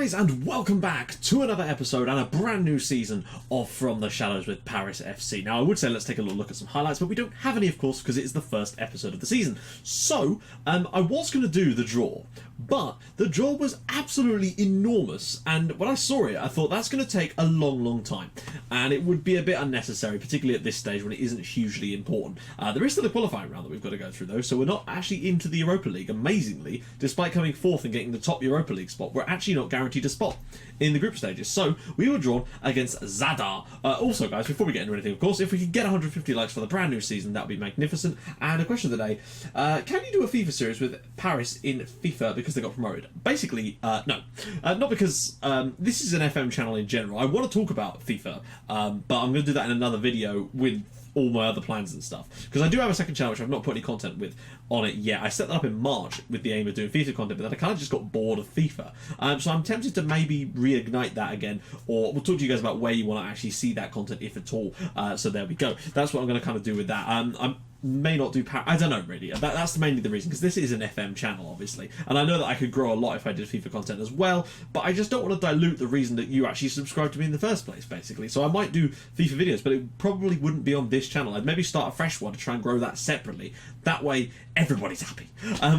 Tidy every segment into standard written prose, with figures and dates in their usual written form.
guys, and welcome back to another episode and a brand new season of From the Shadows with Paris FC. Now, I would say let's take a little look at some highlights, but we don't have any, of course, because it is the first episode of the season. So, I was going to do the draw, but the draw was absolutely enormous, and when I saw it, I thought that's going to take a long time, and it would be a bit unnecessary, particularly at this stage when it isn't hugely important. There is still a qualifying round that we've got to go through, though, so we're not actually into the Europa League, amazingly. Despite coming fourth and getting the top Europa League spot, we're actually not guaranteed a spot in the group stages. So we were drawn against Zadar. Also, guys, before we get into anything, of course, if we could get 150 likes for the brand new season, that would be magnificent. And a question of the day, can you do a FIFA series with Paris in FIFA because they got promoted? Basically, no. Not because this is an FM channel in general. I want to talk about FIFA, but I'm going to do that in another video with all my other plans and stuff, because I do have a second channel which I've not put any content with on it yet. I set that up in March with the aim of doing FIFA content, but then I kind of just got bored of FIFA, so I'm tempted to maybe reignite that again, or we'll talk to you guys about where you want to actually see that content, if at all. So there we go. That's what I'm going to kind of do with that. I may not do I don't know, really. That's mainly the reason, because this is an FM channel, obviously, and I know that I could grow a lot if I did FIFA content as well, but I just don't want to dilute the reason that you actually subscribe to me in the first place, basically. So I might do FIFA videos, but it probably wouldn't be on this channel. I'd maybe start a fresh one to try and grow that separately. That way everybody's happy.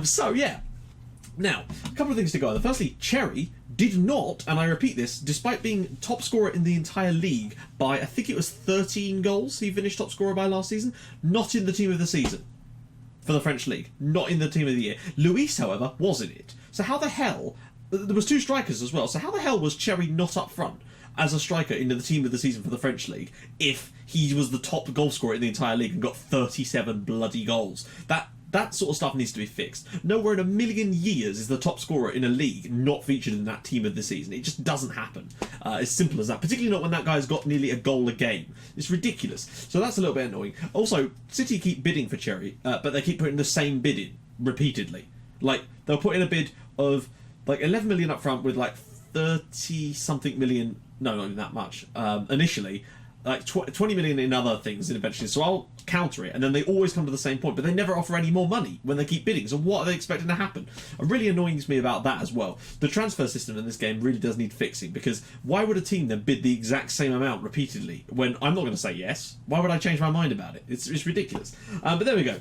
So yeah. Now, a couple of things to go over. Firstly, Cherry did not, and I repeat this, despite being top scorer in the entire league by, I think it was 13 goals he finished top scorer by last season, not in the team of the season for the French league, not in the team of the year. Luis, however, was in it. So how the hell, there was two strikers as well, so how the hell was Cherry not up front as a striker into the team of the season for the French league if he was the top goal scorer in the entire league and got 37 bloody goals? That sort of stuff needs to be fixed. Nowhere in a million years is the top scorer in a league not featured in that team of the season. It just doesn't happen. As simple as that. Particularly not when that guy's got nearly a goal a game. It's ridiculous. So that's a little bit annoying. Also, City keep bidding for Cherry, but they keep putting the same bid in repeatedly. Like, they'll put in a bid of like 11 million up front with like 30 something million. No, not even that much. Initially, like 20 million in other things eventually. So I'll counter it, and then they always come to the same point, but they never offer any more money when they keep bidding. So what are they expecting to happen? It really annoys me about that as well. The transfer system in this game really does need fixing, because why would a team then bid the exact same amount repeatedly when I'm not going to say yes? Why would I change my mind about it? It's ridiculous. But there we go.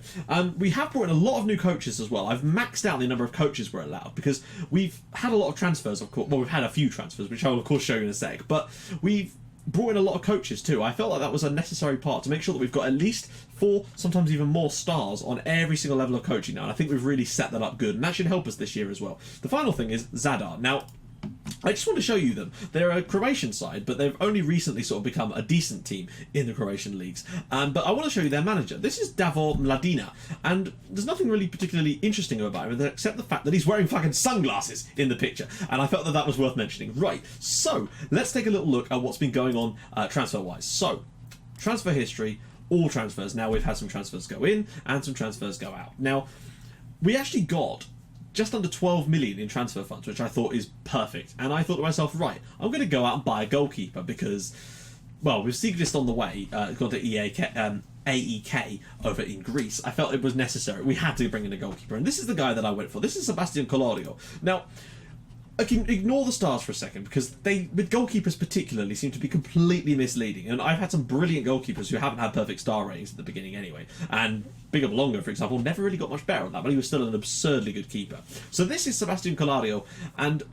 We have brought in a lot of new coaches as well. I've maxed out the number of coaches we're allowed, because we've had a lot of transfers, of course. Well, we've had a few transfers, which I will of course show you in a sec, but we've brought in a lot of coaches too. I felt like that was a necessary part to make sure that we've got at least 4, sometimes even more stars on every single level of coaching now, and I think we've really set that up good, and that should help us this year as well. The final thing is Zadar. Now, I just want to show you them. They're a Croatian side, but they've only recently sort of become a decent team in the Croatian leagues. But I want to show you their manager. This is Davor Mladina, and there's nothing really particularly interesting about him except the fact that he's wearing fucking sunglasses in the picture, and I felt that that was worth mentioning. Right, so let's take a little look at what's been going on transfer-wise. So, transfer history, all transfers. Now we've had some transfers go in and some transfers go out. Now, we actually got just under 12 million in transfer funds, which I thought is perfect. And I thought to myself, right, I'm going to go out and buy a goalkeeper because, well, with Sigrist on the way, gone to AEK over in Greece, I felt it was necessary. We had to bring in a goalkeeper. And this is the guy that I went for. This is Sebastian Colorio. Now, I can ignore the stars for a second, because they, with goalkeepers particularly, seem to be completely misleading. And I've had some brilliant goalkeepers who haven't had perfect star ratings at the beginning anyway. And Bigger Longo, for example, never really got much better on that, but he was still an absurdly good keeper. So this is Sebastian Colorio, and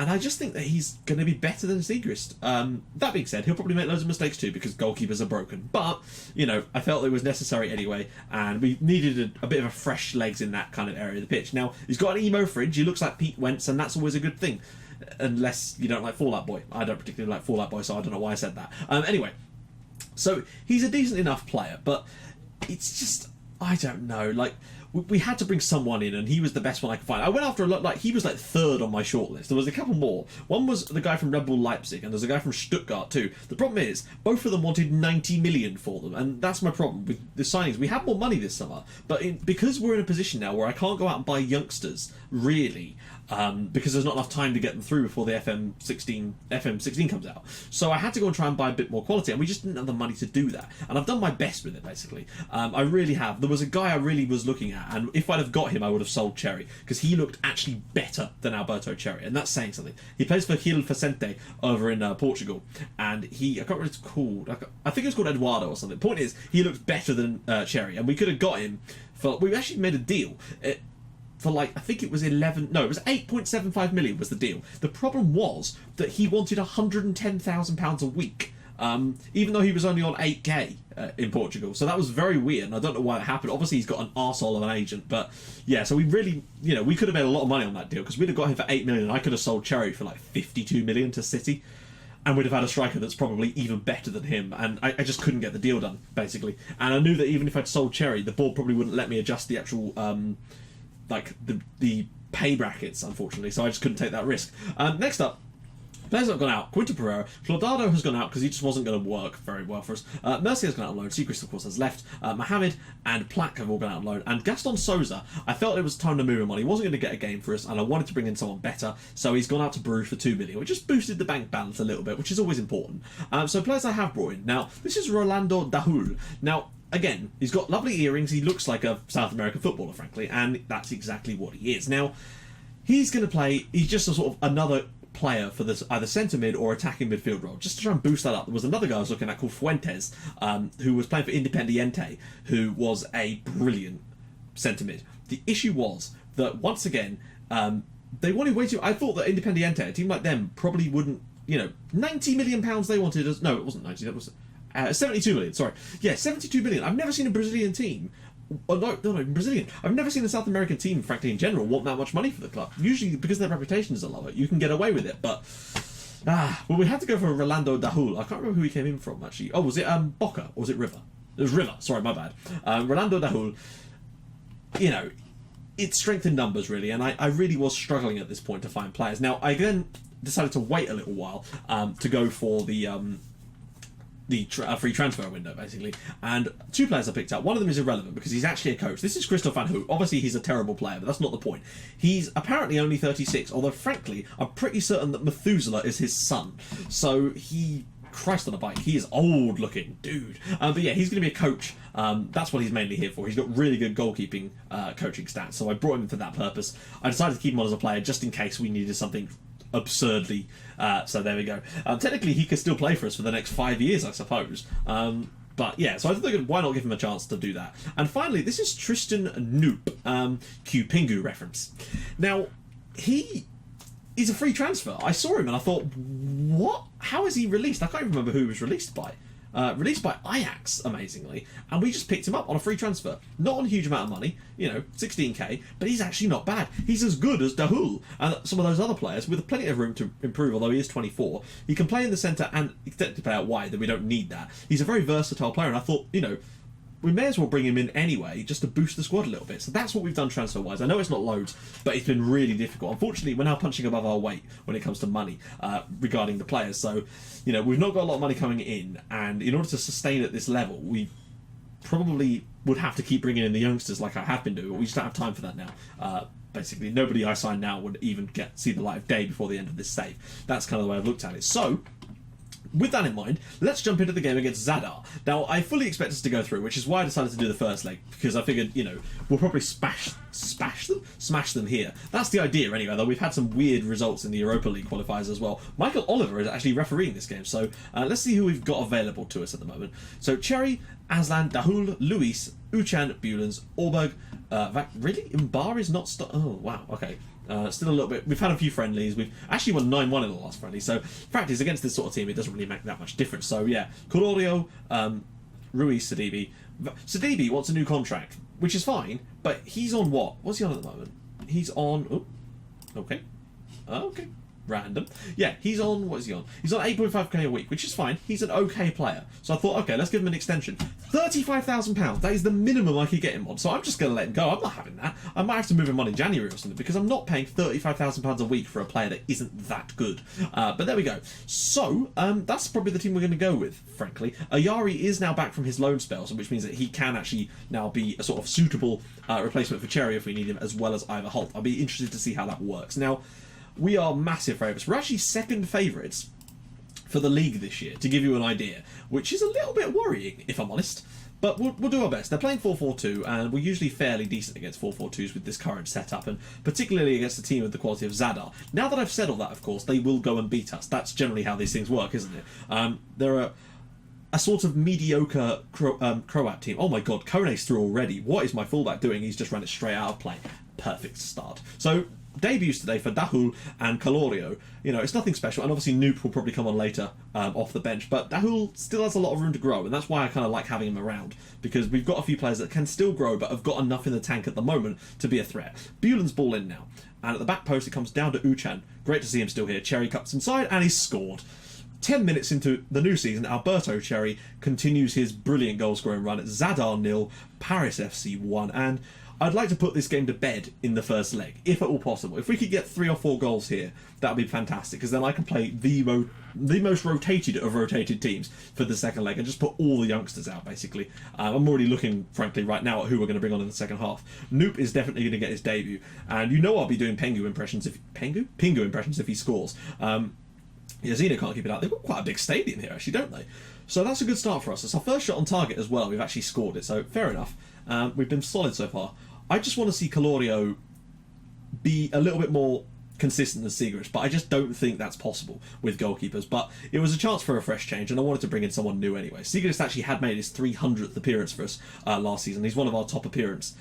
I just think that he's going to be better than Sigrist. That being said, he'll probably make loads of mistakes too, because goalkeepers are broken. But, you know, I felt it was necessary anyway, and we needed a bit of a fresh legs in that kind of area of the pitch. Now, he's got an emo fringe, he looks like Pete Wentz, and that's always a good thing. Unless you don't like Fallout Boy. I don't particularly like Fallout Boy, so I don't know why I said that. Anyway, so he's a decent enough player, but it's just, I don't know, like, we had to bring someone in, and he was the best one I could find. I went after a lot, like, he was like third on my shortlist. There was a couple more. One was the guy from Red Bull Leipzig, and there's a guy from Stuttgart too. The problem is, both of them wanted 90 million for them, and that's my problem with the signings. We had more money this summer, but because we're in a position now where I can't go out and buy youngsters, really, because there's not enough time to get them through before the FM16 comes out. So I had to go and try and buy a bit more quality, and we just didn't have the money to do that. And I've done my best with it, basically. I really have. There was a guy I really was looking at, and if I'd have got him, I would have sold Cherry, because he looked actually better than Alberto Cherry, and that's saying something. He plays for Gil Vicente over in Portugal, and I can't remember what it's called. I think it was called Eduardo or something. Point is, he looked better than Cherry, and we could have got him for. We actually made a deal. For I think it was 8.75 million was the deal. The problem was that he wanted £110,000 a week, even though he was only on 8k in Portugal. So that was very weird, and I don't know why that happened. Obviously, he's got an arsehole of an agent, but yeah. So we really, we could have made a lot of money on that deal, because we'd have got him for 8 million. And I could have sold Cherry for 52 million to City, and we'd have had a striker that's probably even better than him. And I just couldn't get the deal done, basically. And I knew that even if I'd sold Cherry, the board probably wouldn't let me adjust the actual the pay brackets, unfortunately, so I just couldn't take that risk. Next up, players that have gone out: Quinto Pereira. Claudado has gone out because he just wasn't going to work very well for us. Mercier has gone out on loan. Seacrest, of course, has left. Mohamed and Plaque have all gone out on loan. And Gaston Souza, I felt it was time to move him on. He wasn't going to get a game for us, and I wanted to bring in someone better, so he's gone out to Bruges for 2 million, which just boosted the bank balance a little bit, which is always important. So players I have brought in. Now, this is Rolando Dahul. Now, again, he's got lovely earrings. He looks like a South American footballer, frankly, and that's exactly what he is. Now, he's going to play. He's just a sort of another player for this either centre mid or attacking midfield role, just to try and boost that up. There was another guy I was looking at called Fuentes, who was playing for Independiente, who was a brilliant centre mid. The issue was that once again, they wanted way too. I thought that Independiente, a team like them, probably wouldn't. £90 million they wanted us. No, it wasn't 90. That was 72 million. Sorry, yeah, 72 million. I've never seen a Brazilian team. No, Brazilian. I've never seen a South American team, frankly, in general, want that much money for the club. Usually, because their reputations are lower, you can get away with it. But well, we had to go for Rolando Dahul. I can't remember who he came in from, actually. Oh, was it Boca or was it River? It was River. Sorry, my bad. Rolando Dahul. It's strength in numbers, really, and I really was struggling at this point to find players. Now, I then decided to wait a little while to go for the free transfer window, basically. And 2 players I picked up. One of them is irrelevant because he's actually a coach. This is Christophe Van Hoek. Obviously, he's a terrible player, but that's not the point. He's apparently only 36, although, frankly, I'm pretty certain that Methuselah is his son. So Christ on a bike, he is old looking, dude. But yeah, he's going to be a coach. That's what he's mainly here for. He's got really good goalkeeping coaching stats, so I brought him in for that purpose. I decided to keep him on as a player just in case we needed something absurdly. So there we go. Technically, he could still play for us for the next 5 years, I suppose. But yeah, so I think why not give him a chance to do that. And finally, this is Tristan Noop, Q Pingu reference. Now, he's a free transfer. I saw him and I thought, what? How is he released? I can't even remember who he was released by. Released by Ajax, amazingly, and we just picked him up on a free transfer. Not on a huge amount of money, 16k, but he's actually not bad. He's as good as Dahul and some of those other players, with plenty of room to improve, although he is 24. He can play in the centre and to play out wide, then we don't need that. He's a very versatile player, and I thought, we may as well bring him in anyway, just to boost the squad a little bit. So that's what we've done transfer-wise. I know it's not loads, but it's been really difficult. Unfortunately, we're now punching above our weight when it comes to money regarding the players. So, we've not got a lot of money coming in, and in order to sustain at this level, we probably would have to keep bringing in the youngsters like I have been doing, but we just don't have time for that now. Basically, nobody I sign now would even see the light of day before the end of this save. That's kind of the way I've looked at it. So, with that in mind, let's jump into the game against Zadar. Now, I fully expect us to go through, which is why I decided to do the first leg, because I figured, we'll probably smash them here. That's the idea anyway, though we've had some weird results in the Europa League qualifiers as well. Michael Oliver is actually refereeing this game, so let's see who we've got available to us at the moment. So, Cherry, Aslan, Dahul, Luis, Uchan, Bulens, Orberg, really? Mbar is not... oh, wow, okay. Still a little bit. We've had a few friendlies. We've actually won 9-1 in the last friendly. So, fact is, against this sort of team, it doesn't really make that much difference. So, yeah. Colorio, Ruiz, Sidibe. Sidibe wants a new contract, which is fine, but he's on what? What's he on at the moment? He's on... Oh, okay. Okay. random. Yeah, he's on, what is he on? He's on 8.5k a week, which is fine. He's an okay player. So I thought, okay, let's give him an extension. £35,000, that is the minimum I could get him on. So I'm just going to let him go. I'm not having that. I might have to move him on in January or something, because I'm not paying £35,000 a week for a player that isn't that good. But there we go. So, that's probably the team we're going to go with, frankly. Ayari is now back from his loan spells, which means that he can actually now be a sort of suitable replacement for Cherry if we need him, as well as Ivor Holt. I'll be interested to see how that works. Now, we are massive favourites. We're actually second favourites for the league this year, to give you an idea, which is a little bit worrying, if I'm honest. But we'll do our best. They're playing 4-4-2, and we're usually fairly decent against 4-4-2s with this current setup, and particularly against a team of the quality of Zadar. Now that I've said all that, of course, they will go and beat us. That's generally how these things work, isn't it? They're a sort of mediocre Croat team. Oh my god, Kone's through already. What is my fullback doing? He's just ran it straight out of play. Perfect start. So, debuts today for Dahul and Calorio. You know, it's nothing special, and obviously Noop will probably come on later off the bench, but Dahul still has a lot of room to grow, and that's why I kind of like having him around, because we've got a few players that can still grow, but have got enough in the tank at the moment to be a threat. Buelen's ball in now, and at the back post it comes down to Uchan. Great to see him still here. Cherry cuts inside, and he's scored. 10 minutes into the new season, Alberto Cherry continues his brilliant goal-scoring run at Zadar 0, Paris FC 1, and I'd like to put this game to bed in the first leg, if at all possible. If we could get 3 or 4 goals here, that would be fantastic, because then I can play the most rotated of rotated teams for the second leg and just put all the youngsters out, basically. I'm already looking, frankly, right now at who we're going to bring on in the second half. Noop is definitely going to get his debut, and you know I'll be doing Pingu impressions if he scores. Yazina can't keep it out. They've got quite a big stadium here, actually, don't they? So that's a good start for us. It's our first shot on target as well. We've actually scored it, so fair enough. We've been solid so far. I just want to see Calorio be a little bit more consistent than Sigurds, but I just don't think that's possible with goalkeepers. But it was a chance for a fresh change, and I wanted to bring in someone new anyway. Sigurds actually had made his 300th appearance for us last season. He's one of our top appearance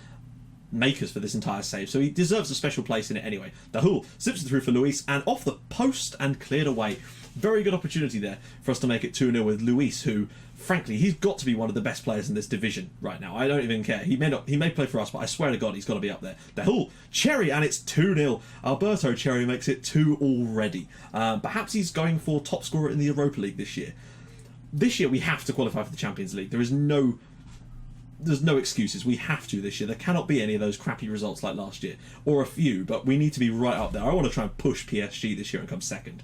makers for this entire save, so he deserves a special place in it anyway. Dahul slips it through for Luis, and off the post and cleared away. Very good opportunity there for us to make it 2-0 with Luis, who, frankly, he's got to be one of the best players in this division right now. I don't even care. He may play for us, but I swear to God, he's got to be up there. Dahul, Cherry, and it's 2-0. Alberto Cherry makes it 2 already. Perhaps he's going for top scorer in the Europa League this year. This year, we have to qualify for the Champions League. There's no excuses. We have to this year. There cannot be any of those crappy results like last year, or a few, but we need to be right up there. I want to try and push PSG this year and come second.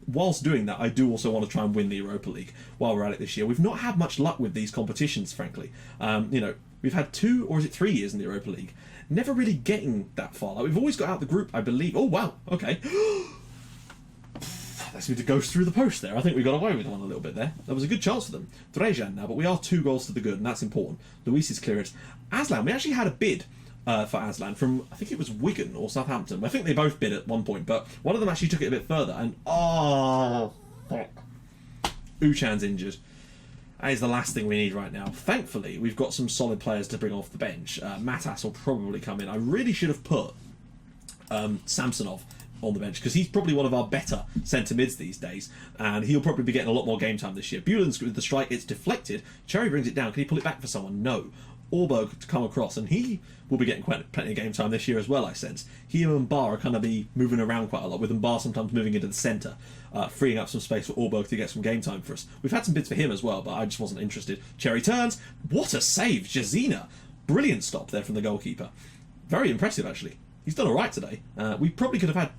Whilst doing that, I do also want to try and win the Europa League while we're at it this year. We've not had much luck with these competitions, frankly. We've had 2 or is it 3 years in the Europa League, never really getting that far. Like, we've always got out the group, I believe. Oh wow, okay. That seemed to go through the post there. I think we got away with one a little bit there. There was a good chance for them. Drejan now, but we are 2 goals to the good, and that's important. Luis's clearance. Aslan, we actually had a bid for Aslan from, I think it was Wigan or Southampton. I think they both bid at one point, but one of them actually took it a bit further, and fuck. Uchan's injured. That is the last thing we need right now. Thankfully, we've got some solid players to bring off the bench. Matas will probably come in. I really should have put Samsonov on the bench, because he's probably one of our better centre mids these days, and he'll probably be getting a lot more game time this year. Buelen's with the strike, it's deflected. Cherry brings it down. Can he pull it back for someone? No. Orberg to come across, and he will be getting plenty of game time this year as well, I sense. He and Mbar are going to be moving around quite a lot, with Mbar sometimes moving into the centre, freeing up some space for Orberg to get some game time for us. We've had some bids for him as well, but I just wasn't interested. Cherry turns. What a save, Jazina. Brilliant stop there from the goalkeeper. Very impressive, actually. He's done all right today. We probably could have had,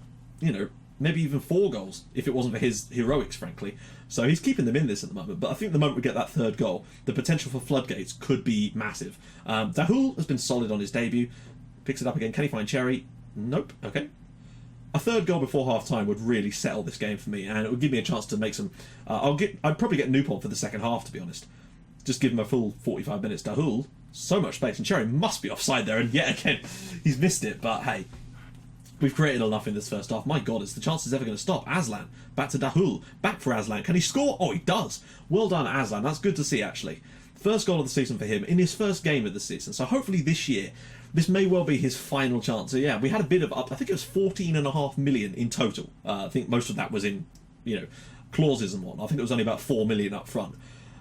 maybe even 4 goals if it wasn't for his heroics, frankly. So he's keeping them in this at the moment, but I think the moment we get that 3rd goal, the potential for floodgates could be massive. Dahul has been solid on his debut. Picks it up again. Can he find Cherry? Nope. Okay. A 3rd goal before half-time would really settle this game for me, and it would give me a chance to make some... I'd probably get Noop on for the second half, to be honest. Just give him a full 45 minutes. Dahul, so much space, and Cherry must be offside there, and yet again, he's missed it, but hey... We've created enough in this first half. My God, is the chances ever going to stop? Aslan, back to Dahul, back for Aslan. Can he score? Oh, he does. Well done, Aslan. That's good to see, actually. First goal of the season for him in his first game of the season. So hopefully this year, this may well be his final chance. So yeah, we had a bid of up, I think it was 14.5 million in total. I think most of that was in, clauses and whatnot. I think it was only about 4 million up front.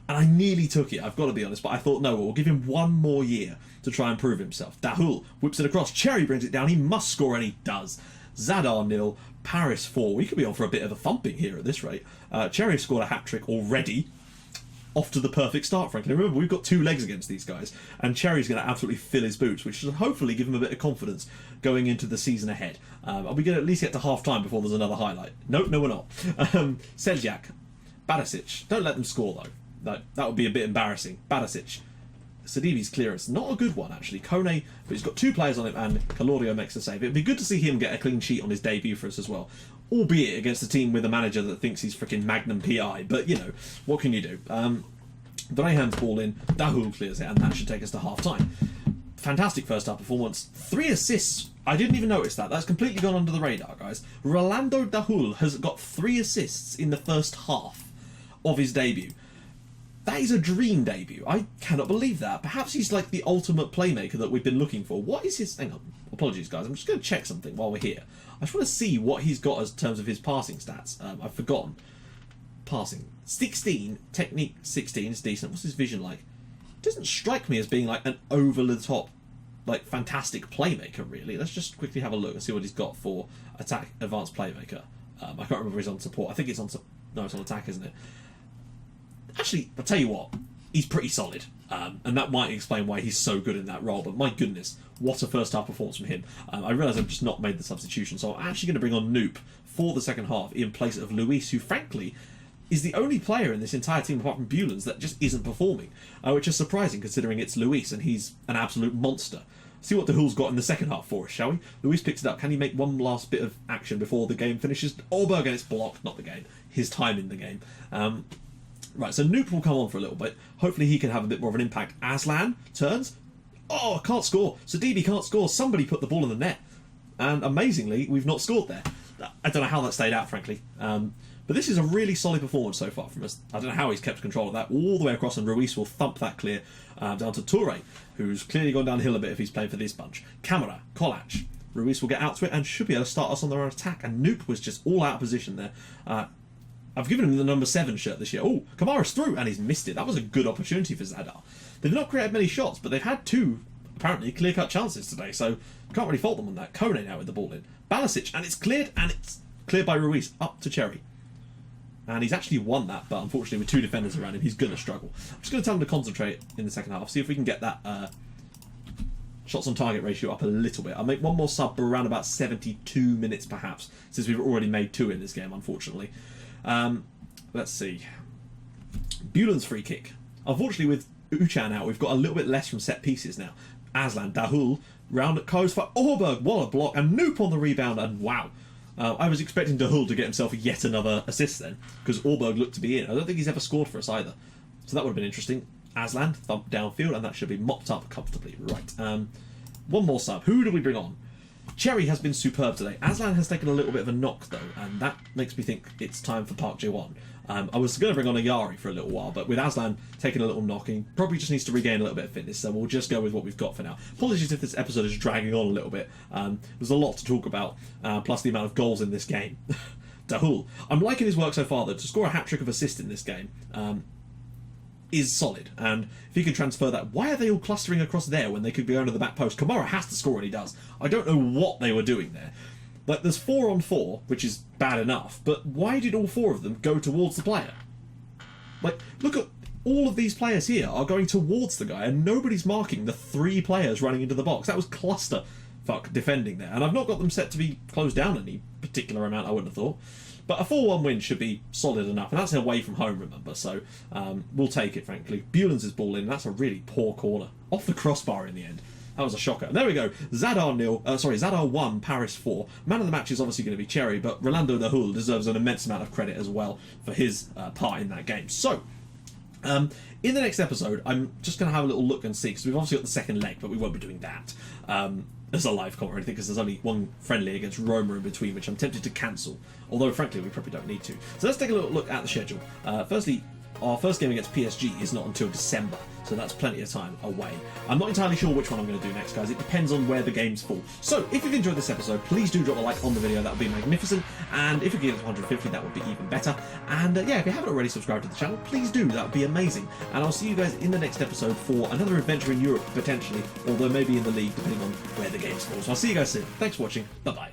And I nearly took it, I've got to be honest, but I thought, no, we'll give him one more year to try and prove himself. Dahul whips it across. Cherry brings it down. He must score, and he does. Zadar 0, Paris 4. We could be on for a bit of a thumping here at this rate. Cherry scored a hat-trick already. Off to the perfect start, frankly. Remember, we've got 2 legs against these guys, and Cherry's going to absolutely fill his boots, which should hopefully give him a bit of confidence going into the season ahead. Are we going to at least get to half-time before there's another highlight? Nope, no, we're not. Seljak, Barisic. Don't let them score, though. No, that would be a bit embarrassing. Barisic. Sidibe's clearance, not a good one, actually. Kone, but he's got 2 players on him, and Calorio makes a save. It'd be good to see him get a clean sheet on his debut for us as well. Albeit against a team with a manager that thinks he's freaking Magnum PI. But, you know, what can you do? Brehan's ball in, Dahul clears it, and that should take us to half-time. Fantastic first-half performance. 3 assists. I didn't even notice that. That's completely gone under the radar, guys. Rolando Dahul has got 3 assists in the first half of his debut. That is a dream debut. I cannot believe that. Perhaps he's like the ultimate playmaker that we've been looking for. What is his... Hang on. Apologies, guys. I'm just going to check something while we're here. I just want to see what he's got as terms of his passing stats. I've forgotten. Passing. 16. Technique 16 is decent. What's his vision like? Doesn't strike me as being like an over-the-top, like, fantastic playmaker, really. Let's just quickly have a look and see what he's got for attack advanced playmaker. I can't remember if he's on support. I think it's on... No, it's on attack, isn't it? Actually, I'll tell you what, he's pretty solid, and that might explain why he's so good in that role, but my goodness, what a first half performance from him. I realise I've just not made the substitution, so I'm actually going to bring on Noop for the second half in place of Luis, who frankly is the only player in this entire team apart from Bulens that just isn't performing, which is surprising considering it's Luis and he's an absolute monster. See what Dahul's got in the second half for us, shall we? Luis picks it up. Can he make one last bit of action before the game finishes? Olberg, and it's blocked, not the game. His time in the game. Right, so Noop will come on for a little bit. Hopefully he can have a bit more of an impact. Aslan turns. Oh, can't score. Sidibe can't score. Somebody put the ball in the net. And amazingly, we've not scored there. I don't know how that stayed out, frankly. But this is a really solid performance so far from us. I don't know how he's kept control of that all the way across, and Ruiz will thump that clear down to Toure, who's clearly gone downhill a bit if he's playing for this bunch. Camera, Kolach. Ruiz will get out to it and should be able to start us on their own attack. And Noop was just all out of position there. I've given him the number 7 shirt this year. Oh, Kamara's through, and he's missed it. That was a good opportunity for Zadar. They've not created many shots, but they've had 2, apparently, clear-cut chances today, so can't really fault them on that. Kone now with the ball in. Balisic, and it's cleared by Ruiz, up to Cherry. And he's actually won that, but unfortunately with 2 defenders around him, he's going to struggle. I'm just going to tell him to concentrate in the second half, see if we can get that shots on target ratio up a little bit. I'll make one more sub around about 72 minutes, perhaps, since we've already made 2 in this game, unfortunately. Let's see. Bulen's free kick. Unfortunately, with Uchan out, we've got a little bit less from set pieces now. Aslan, Dahul, round at close for Orberg. What a block. And Noop on the rebound. And wow. I was expecting Dahul to get himself yet another assist then, because Orberg looked to be in. I don't think he's ever scored for us either. So that would have been interesting. Aslan, thump downfield, and that should be mopped up comfortably. Right. One more sub. Who do we bring on? Cherry has been superb today. Aslan has taken a little bit of a knock, though, and that makes me think it's time for Park Jae-won. I was going to bring on a Yari for a little while, but with Aslan taking a little knock, he probably just needs to regain a little bit of fitness, so we'll just go with what we've got for now. Apologies if this episode is dragging on a little bit. There's a lot to talk about, plus the amount of goals in this game. Dahul. I'm liking his work so far, though. To score a hat-trick of assist in this game is solid, and if he can transfer that, why are they all clustering across there when they could be going to the back post? Kamara has to score, and he does. I don't know what they were doing there. Like, there's 4 on 4, which is bad enough, but why did all 4 of them go towards the player? Like, look at all of these players here are going towards the guy, and nobody's marking the 3 players running into the box. That was clusterfuck defending there, and I've not got them set to be closed down any particular amount, I wouldn't have thought. But a 4-1 win should be solid enough, and that's away from home, remember, so we'll take it, frankly. Bulens' ball in, that's a really poor corner. Off the crossbar in the end. That was a shocker. And there we go. Zadar 1, Paris 4. Man of the match is obviously going to be Cherry, but Rolando Dahul deserves an immense amount of credit as well for his part in that game. So, in the next episode, I'm just going to have a little look and see, because we've obviously got the second leg, but we won't be doing that as a live comment or anything, because there's only one friendly against Roma in between, which I'm tempted to cancel. Although, frankly, we probably don't need to. So let's take a little look at the schedule. Firstly, our first game against PSG is not until December, so that's plenty of time away. I'm not entirely sure which one I'm going to do next, guys. It depends on where the games fall. So, if you've enjoyed this episode, please do drop a like on the video. That would be magnificent. And if you get it to 150, that would be even better. And yeah, if you haven't already subscribed to the channel, please do. That would be amazing. And I'll see you guys in the next episode for another adventure in Europe, potentially, although maybe in the league, depending on where the games fall. So I'll see you guys soon. Thanks for watching. Bye-bye.